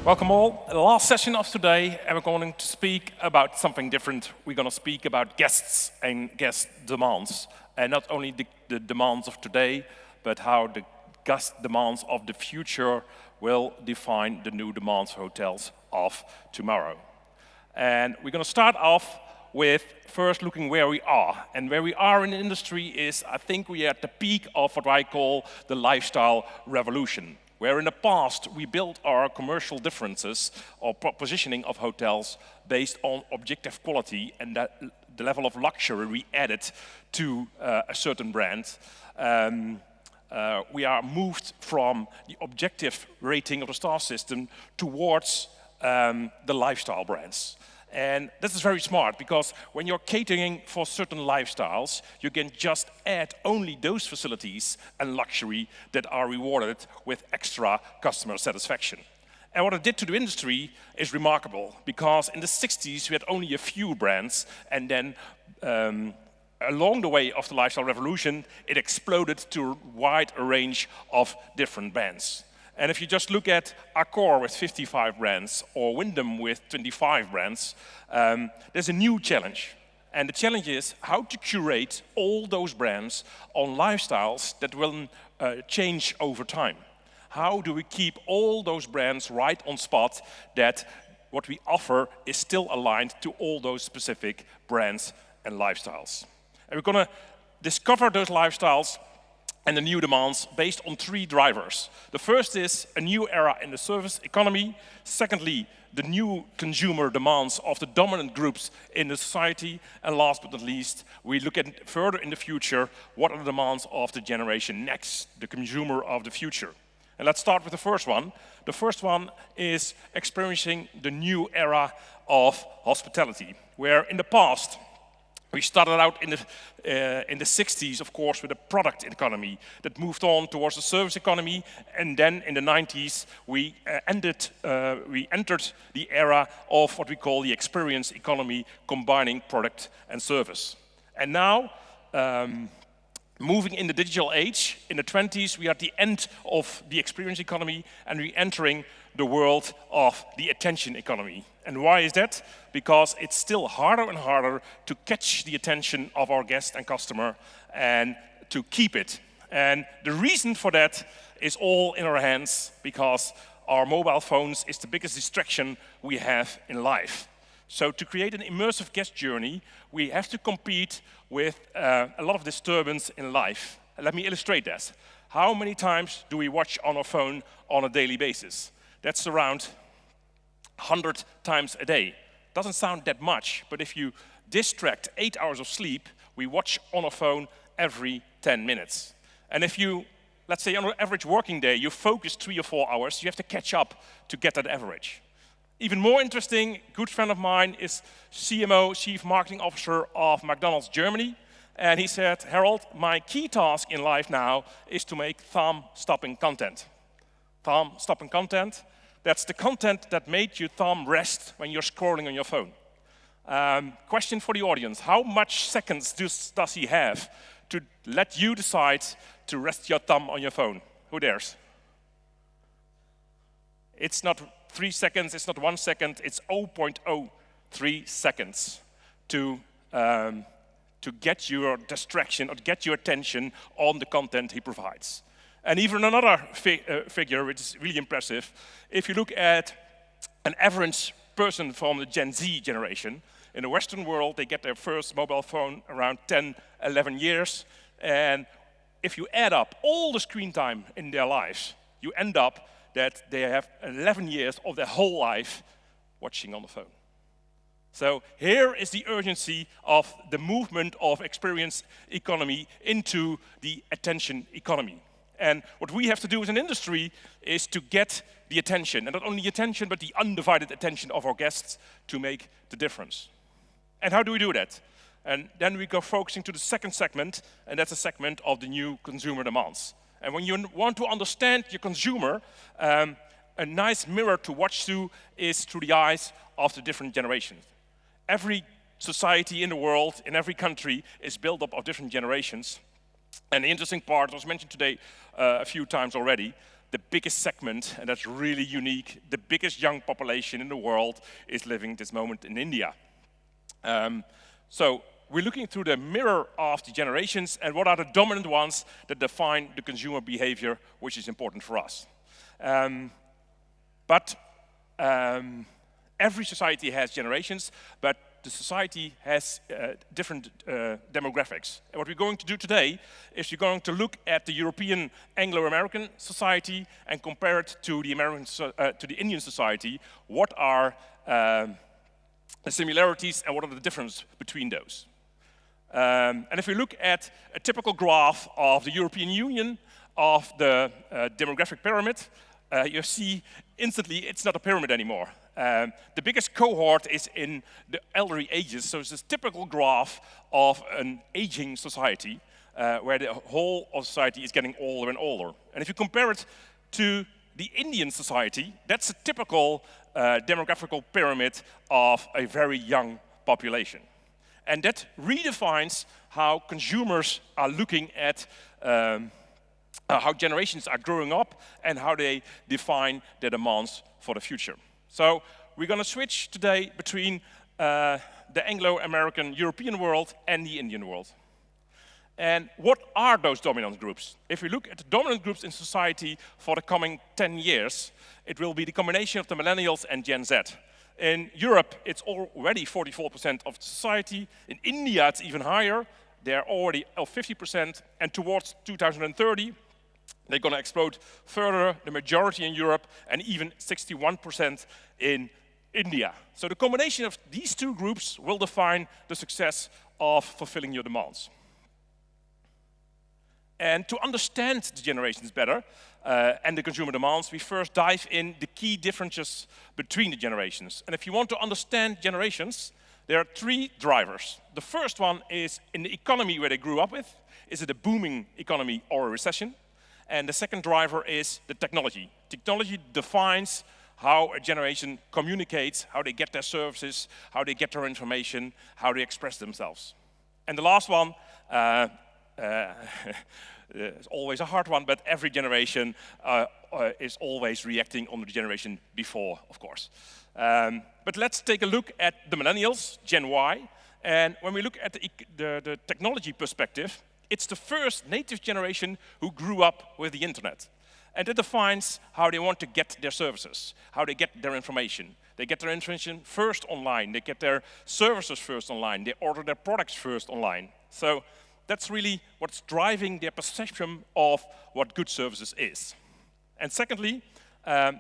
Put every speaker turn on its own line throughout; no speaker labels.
Welcome all. The last session of today, and we're going to speak about something different. We're going to speak about guests and guest demands. And not only the demands of today, but how the guest demands of the future will define the new demands for hotels of tomorrow. And we're going to start off with first looking where we are. And where we are in the industry is, I think we are at the peak of what I call the lifestyle revolution, where in the past we built our commercial differences or positioning of hotels based on objective quality and the level of luxury we added to a certain brand. We are moved from the objective rating of the star system towards the lifestyle brands. And this is very smart, because when you're catering for certain lifestyles, you can just add only those facilities and luxury that are rewarded with extra customer satisfaction. And what it did to the industry is remarkable, because in the 60s we had only a few brands, and then along the way of the lifestyle revolution, it exploded to a wide range of different brands. And if you just look at Accor with 55 brands or Wyndham with 25 brands, there's a new challenge. And the challenge is how to curate all those brands on lifestyles that will change over time. How do we keep all those brands right on spot, that what we offer is still aligned to all those specific brands and lifestyles. And we're going to discover those lifestyles and the new demands based on three drivers. The first is a new era in the service economy. Secondly, the new consumer demands of the dominant groups in the society. And last but not least, we look at further in the future, what are the demands of the generation next, the consumer of the future. And let's start with the first one. The first one is experiencing the new era of hospitality, where in the past, we started out in the 60s, of course, with a product economy that moved on towards the service economy, and then in the 90s we entered the era of what we call the experience economy, combining product and service. And now, moving in the digital age, in the 20s we are at the end of the experience economy, and we're entering the world of the attention economy. And why is that? Because it's still harder and harder to catch the attention of our guest and customer and to keep it. And the reason for that is all in our hands, because our mobile phones is the biggest distraction we have in life. So to create an immersive guest journey, we have to compete with a lot of disturbance in life. And let me illustrate that. How many times do we watch on our phone on a daily basis? That's around 100 times a day. Doesn't sound that much, but if you distract 8 hours of sleep, we watch on our phone every 10 minutes. And if you, let's say on an average working day, you focus 3 or 4 hours, you have to catch up to get that average. Even more interesting, a good friend of mine is CMO, Chief Marketing Officer of McDonald's Germany. And he said, Harold, my key task in life now is to make thumb-stopping content. Thumb-stopping content, that's the content that made your thumb rest when you're scrolling on your phone. Question for the audience, how much seconds does he have to let you decide to rest your thumb on your phone? Who dares? It's not 3 seconds, it's not 1 second, it's 0.03 seconds to get your distraction or get your attention on the content he provides. And even another figure, which is really impressive, if you look at an average person from the Gen Z generation, in the Western world, they get their first mobile phone around 10, 11 years. And if you add up all the screen time in their lives, you end up that they have 11 years of their whole life watching on the phone. So here is the urgency of the movement of experience economy into the attention economy. And what we have to do as an industry is to get the attention, and not only the attention, but the undivided attention of our guests to make the difference. And how do we do that? And then we go focusing to the second segment, and that's a segment of the new consumer demands. And when you want to understand your consumer, a nice mirror to watch through is through the eyes of the different generations. Every society in the world, in every country, is built up of different generations. And the interesting part was mentioned today a few times already. the biggest segment, and that's really unique, the biggest young population in the world is living this moment in India. So we're looking through the mirror of the generations and what are the dominant ones that define the consumer behavior, which is important for us. Every society has generations, but the society has different demographics. And what we're going to do today is we're going to look at the European Anglo-American society and compare it to the Indian society. What are the similarities and what are the differences between those? And if we look at a typical graph of the European Union of the demographic pyramid, you see instantly it's not a pyramid anymore. The biggest cohort is in the elderly ages, so it's this typical graph of an aging society where the whole of society is getting older and older. And if you compare it to the Indian society, that's a typical demographical pyramid of a very young population. And that redefines how consumers are looking at how generations are growing up and how they define their demands for the future. So we're going to switch today between the Anglo-American European world and the Indian world. And what are those dominant groups? If we look at the dominant groups in society for the coming 10 years, it will be the combination of the millennials and Gen Z. In Europe, it's already 44% of society. In India, it's even higher. They're already 50%, and towards 2030, they're going to explode further, the majority in Europe, and even 61% in India. So the combination of these two groups will define the success of fulfilling your demands. And to understand the generations better and the consumer demands, we first dive in the key differences between the generations. And if you want to understand generations, there are three drivers. The first one is in the economy where they grew up with. Is it a booming economy or a recession? And the second driver is the technology. Technology defines how a generation communicates, how they get their services, how they get their information, how they express themselves. And the last one, it's always a hard one, but every generation is always reacting on the generation before, of course. But let's take a look at the millennials, Gen Y. And when we look at the technology perspective, it's the first native generation who grew up with the internet. And it defines how they want to get their services, how they get their information. They get their information first online, they get their services first online, they order their products first online. So that's really what's driving their perception of what good services is. And secondly,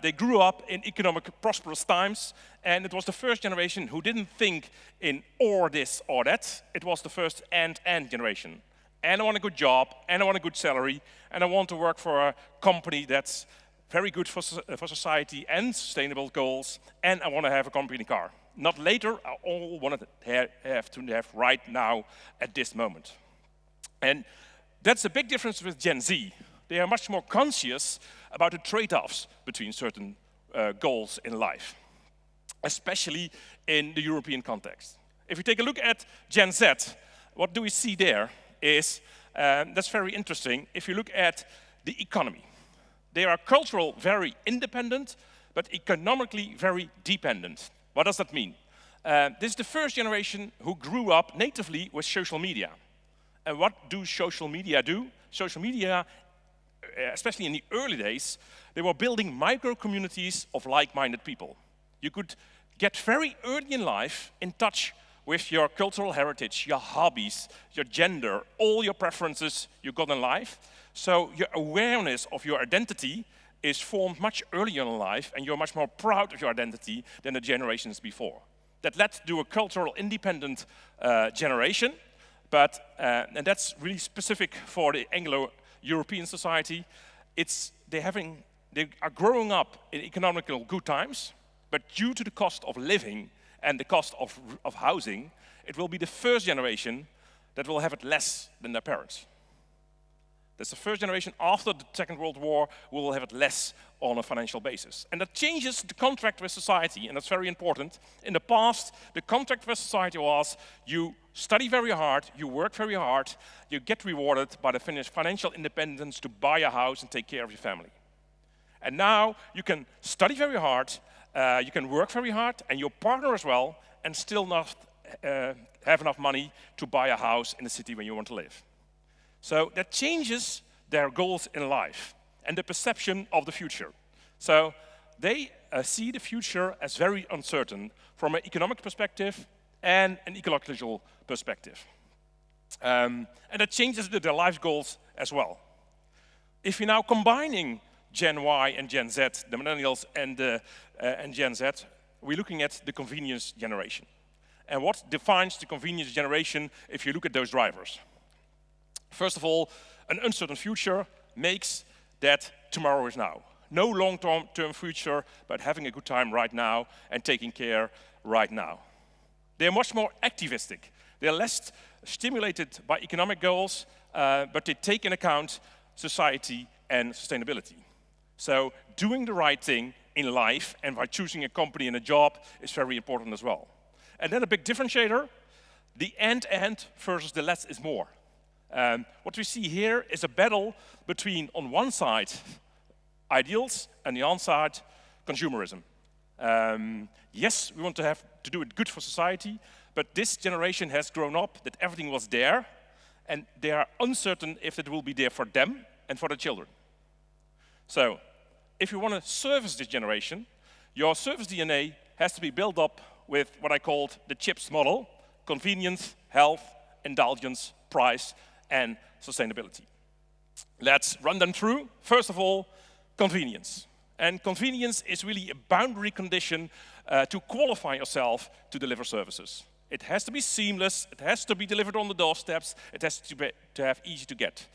they grew up in economic prosperous times, and it was the first generation who didn't think in or this or that. It was the first and generation. And I want a good job, and I want a good salary, and I want to work for a company that's very good for society and sustainable goals, and I want to have a company car. Not later, I all want to have right now at this moment. And that's a big difference with Gen Z. They are much more conscious about the trade-offs between certain goals in life, especially in the European context. If we take a look at Gen Z, what do we see there is, that's very interesting, if you look at the economy. They are cultural, very independent, but economically very dependent. What does that mean? This is the first generation who grew up natively with social media. And what do social media do? Social media, especially in the early days, they were building micro-communities of like-minded people. You could get very early in life in touch with your cultural heritage, your hobbies, your gender, all your preferences you got in life. So your awareness of your identity is formed much earlier in life, and you're much more proud of your identity than the generations before. That led to a cultural independent generation, and that's really specific for the Anglo-European society. They are growing up in economical good times, but due to the cost of living and the cost of housing, it will be the first generation that will have it less than their parents. That's the first generation after the Second World War who will have it less on a financial basis. And that changes the contract with society, and that's very important. In the past, the contract with society was you study very hard, you work very hard, you get rewarded by the financial independence to buy a house and take care of your family. And now you can study very hard, you can work very hard, and your partner as well, and still not have enough money to buy a house in the city where you want to live. So that changes their goals in life and the perception of the future. So they see the future as very uncertain from an economic perspective and an ecological perspective. And that changes their life goals as well. If you're now combining Gen Y and Gen Z, the millennials and Gen Z, we're looking at the convenience generation. And what defines the convenience generation if you look at those drivers? First of all, an uncertain future makes that tomorrow is now. No long-term future, but having a good time right now and taking care right now. They're much more activistic. They're less stimulated by economic goals, but they take into account society and sustainability. So doing the right thing in life and by choosing a company and a job is very important as well. And then a big differentiator, the and versus the less is more. What we see here is a battle between, on one side, ideals, and the other side, consumerism. Yes, we want to do it good for society, but this generation has grown up that everything was there, and they are uncertain if it will be there for them and for the children. So, if you want to service this generation, your service DNA has to be built up with what I called the CHIPS model: convenience, health, indulgence, price, and sustainability. Let's run them through. First of all, convenience. And convenience is really a boundary condition to qualify yourself to deliver services. It has to be seamless, it has to be delivered on the doorsteps, it has to have easy to get.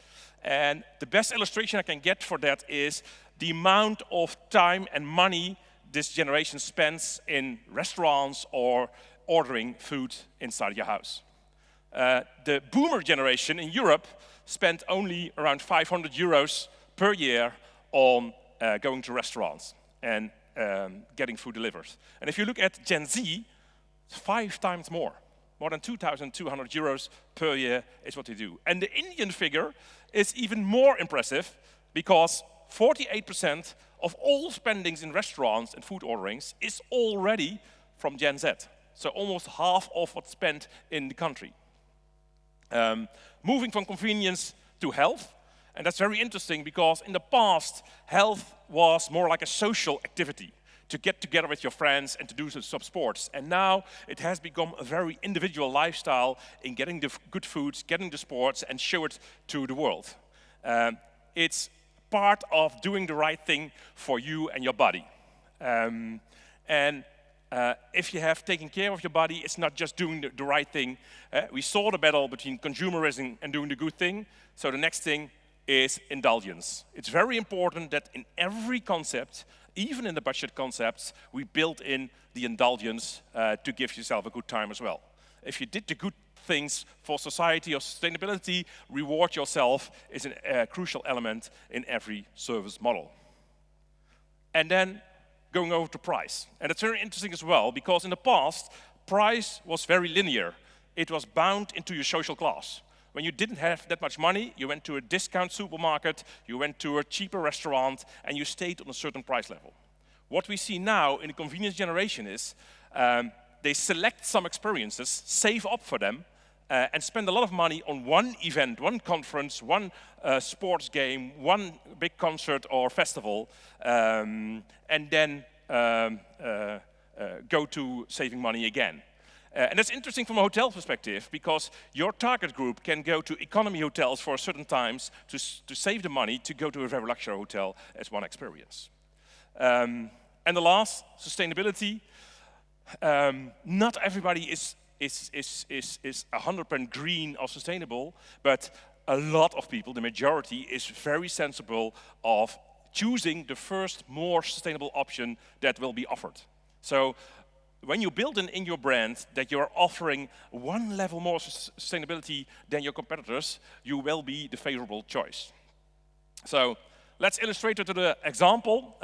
And the best illustration I can get for that is the amount of time and money this generation spends in restaurants or ordering food inside your house. The boomer generation in Europe spent only around 500 euros per year on going to restaurants and getting food delivered. And if you look at Gen Z, it's 5 times more. More than 2,200 euros per year is what they do. And the Indian figure is even more impressive because 48% of all spendings in restaurants and food orderings is already from Gen Z. So almost half of what's spent in the country. Moving from convenience to health, and that's very interesting because in the past, health was more like a social activity, to get together with your friends and to do some sports. And now it has become a very individual lifestyle in getting the good foods, getting the sports, and show it to the world. It's part of doing the right thing for you and your body. If you have taken care of your body, it's not just doing the right thing. We saw the battle between consumerism and doing the good thing. So the next thing is indulgence. It's very important that in every concept, even in the budget concepts, we build in the indulgence to give yourself a good time as well. If you did the good things for society or sustainability, reward yourself is a crucial element in every service model. And then going over to price. And it's very interesting as well, because in the past, price was very linear. It was bound into your social class. When you didn't have that much money, you went to a discount supermarket, you went to a cheaper restaurant, and you stayed on a certain price level. What we see now in the convenience generation is they select some experiences, save up for them, and spend a lot of money on one event, one conference, one sports game, one big concert or festival, and then go to saving money again. And that's interesting from a hotel perspective, because your target group can go to economy hotels for certain times to save the money to go to a very luxury hotel as one experience. And the last, sustainability. Not everybody is 100% green or sustainable, but a lot of people, the majority, is very sensible of choosing the first more sustainable option that will be offered. So when you build in your brand that you're offering one level more sustainability than your competitors, you will be the favorable choice. So let's illustrate it with an example.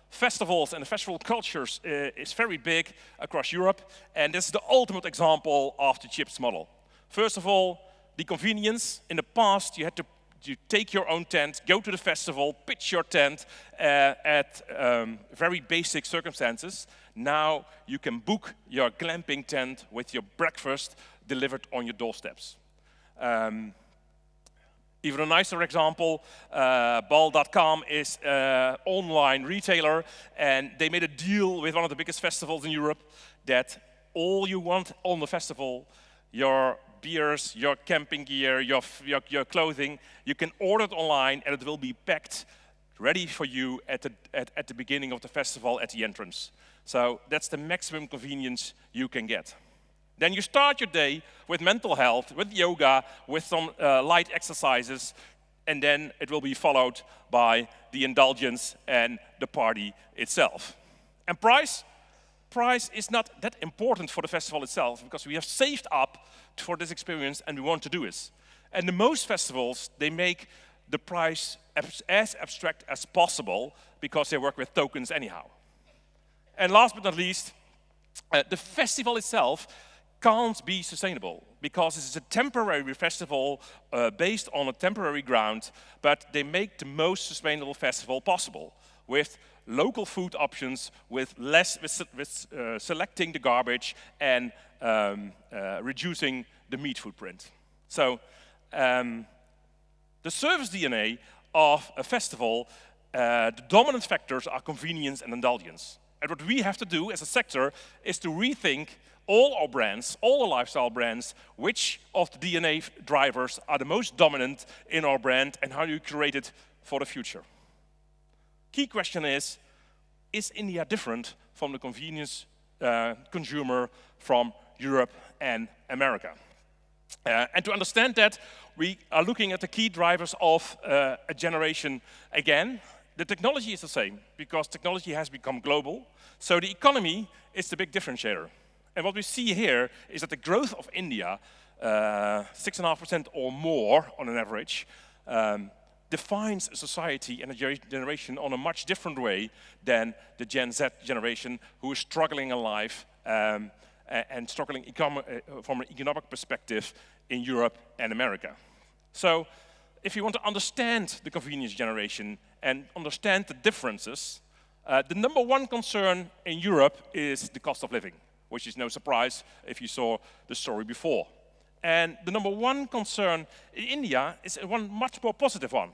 Festivals and the festival cultures is very big across Europe, and this is the ultimate example of the CHIPS model. First of all, the convenience. In the past, you had to you take your own tent, go to the festival, pitch your tent at very basic circumstances. Now you can book your glamping tent with your breakfast delivered on your doorsteps. Even a nicer example, ball.com is an online retailer, and they made a deal with one of the biggest festivals in Europe that all you want on the festival, your beers, your camping gear, your clothing, you can order it online and it will be packed ready for you at the beginning of the festival at the entrance. So that's the maximum convenience you can get. Then you start your day with mental health, with yoga, with some light exercises, and then it will be followed by the indulgence and the party itself. And price is not that important for the festival itself, because we have saved up for this experience and we want to do this. And the most festivals, they make the price as abstract as possible because they work with tokens anyhow. And last but not least, the festival itself can't be sustainable because it's a temporary festival based on a temporary ground, but they make the most sustainable festival possible with local food options, with selecting the garbage and reducing the meat footprint. So the service DNA of a festival, the dominant factors are convenience and indulgence. And what we have to do as a sector is to rethink all our brands, all the lifestyle brands, which of the DNA drivers are the most dominant in our brand and how do you curate it for the future. Key question is India different from the convenience consumer from Europe and America? And to understand that, we are looking at the key drivers of a generation again. The technology is the same, because technology has become global, so the economy is the big differentiator. And what we see here is that the growth of India, 6.5% or more on an average, defines a society and a generation on a much different way than the Gen Z generation, who is struggling in life and struggling from an economic perspective in Europe and America. So if you want to understand the convenience generation and understand the differences, the number one concern in Europe is the cost of living, which is no surprise if you saw the story before. And the number one concern in India is one much more positive one.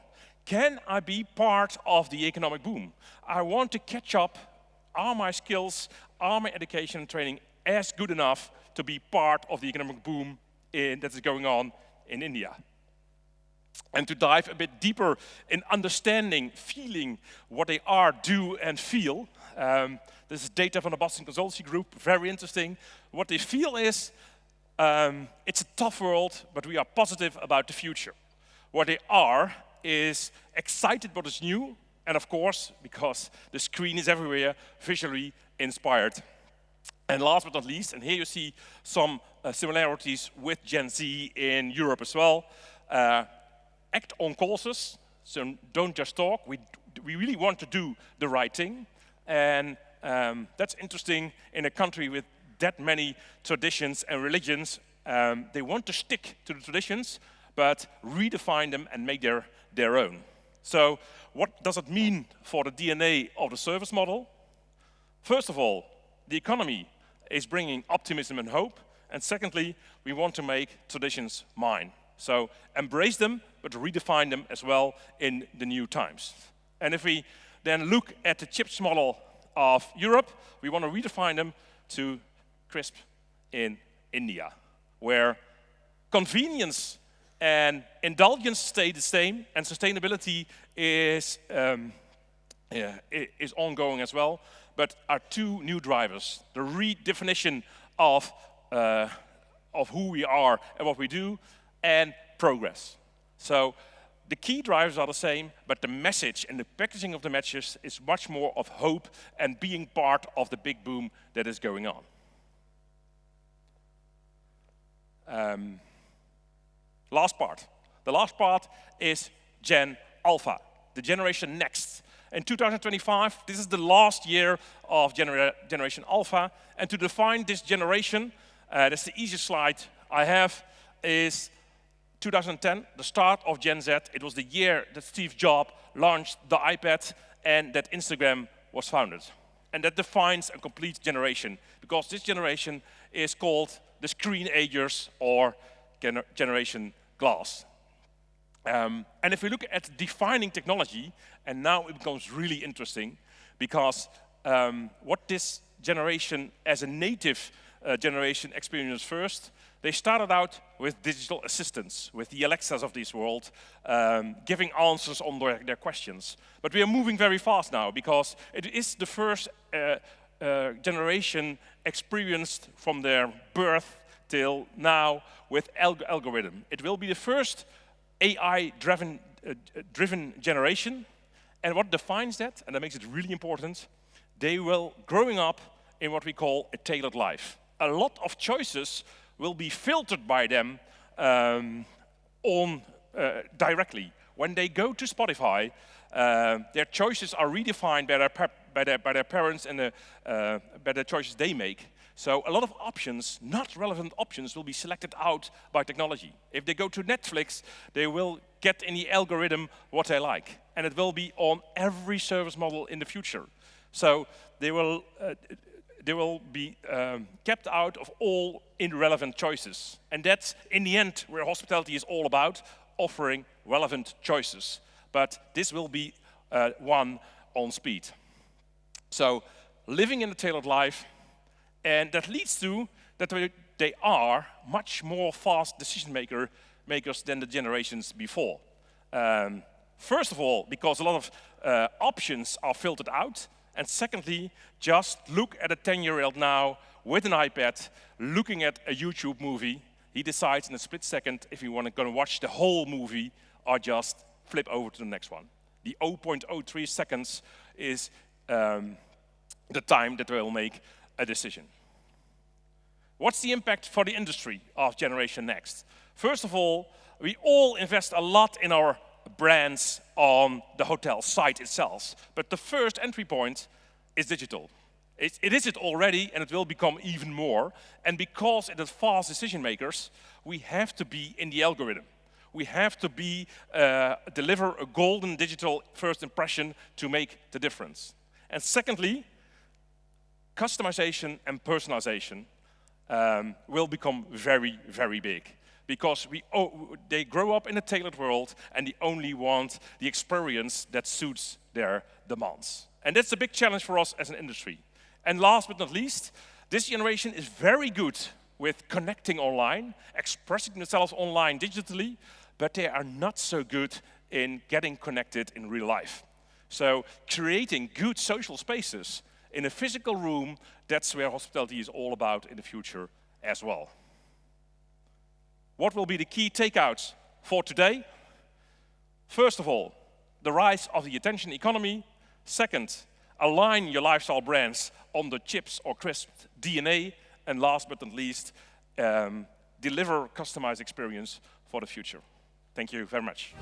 Can I be part of the economic boom? I want to catch up. Are my skills, are my education and training as good enough to be part of the economic boom that is going on in India? And to dive a bit deeper in understanding, feeling what they are, do, and feel. This is data from the Boston Consultancy Group, very interesting. What they feel is, it's a tough world, but we are positive about the future. What they are is excited about what's new, and of course, because the screen is everywhere, visually inspired. And last but not least, and here you see some similarities with Gen Z in Europe as well, act on causes, so don't just talk, we really want to do the right thing. And that's interesting in a country with that many traditions and religions. They want to stick to the traditions, but redefine them and make their own. So what does it mean for the DNA of the service model? First of all, the economy is bringing optimism and hope. And secondly, we want to make traditions mine. So embrace them, but redefine them as well in the new times. And if we then look at the CHIPS model of Europe, we want to redefine them to CRISP in India, where convenience and indulgence stay the same, and sustainability is ongoing as well, but are two new drivers: the redefinition of who we are and what we do, and progress. So the key drivers are the same, but the message and the packaging of the messages is much more of hope and being part of the big boom that is going on. Last part. The last part is Gen Alpha, the generation next. In 2025, this is the last year of Generation Alpha, and to define this generation, that's the easiest slide I have, is 2010, the start of Gen Z, it was the year that Steve Jobs launched the iPad and that Instagram was founded. And that defines a complete generation, because this generation is called the screen agers or generation glass. And if we look at defining technology, and now it becomes really interesting, because what this generation as a native generation experienced first, they started out with digital assistants, with the Alexas of this world, giving answers on their questions. But we are moving very fast now, because it is the first generation experienced from their birth till now with algorithm. It will be the first AI-driven generation, and what defines that, and that makes it really important, they will growing up in what we call a tailored life. A lot of choices will be filtered by them directly. When they go to Spotify, their choices are redefined by their parents and by the choices they make. So a lot of options, not relevant options, will be selected out by technology. If they go to Netflix, they will get in the algorithm what they like. And it will be on every service model in the future. So they will be kept out of all irrelevant choices. And that's, in the end, where hospitality is all about, offering relevant choices. But this will be one on speed. So living in a tailored life, and that leads to that they are much more fast decision makers than the generations before. First of all, because a lot of options are filtered out. And secondly, just look at a 10-year-old now with an iPad, looking at a YouTube movie. He decides in a split second if he want to watch the whole movie or just flip over to the next one. The 0.03 seconds is the time that they will make a decision. What's the impact for the industry of Generation Next? First of all, we all invest a lot in our brands on the hotel site itself. But the first entry point is digital. It is already, and it will become even more. And because it is fast decision makers, we have to be in the algorithm. We have to deliver a golden digital first impression to make the difference. And secondly, customization and personalization will become very, very big. Because they grow up in a tailored world and they only want the experience that suits their demands. And that's a big challenge for us as an industry. And last but not least, this generation is very good with connecting online, expressing themselves online digitally, but they are not so good in getting connected in real life. So creating good social spaces in a physical room, that's where hospitality is all about in the future as well. What will be the key takeouts for today? First of all, the rise of the attention economy. Second, align your lifestyle brands on the chips or crisp DNA. And last but not least, deliver customized experience for the future. Thank you very much.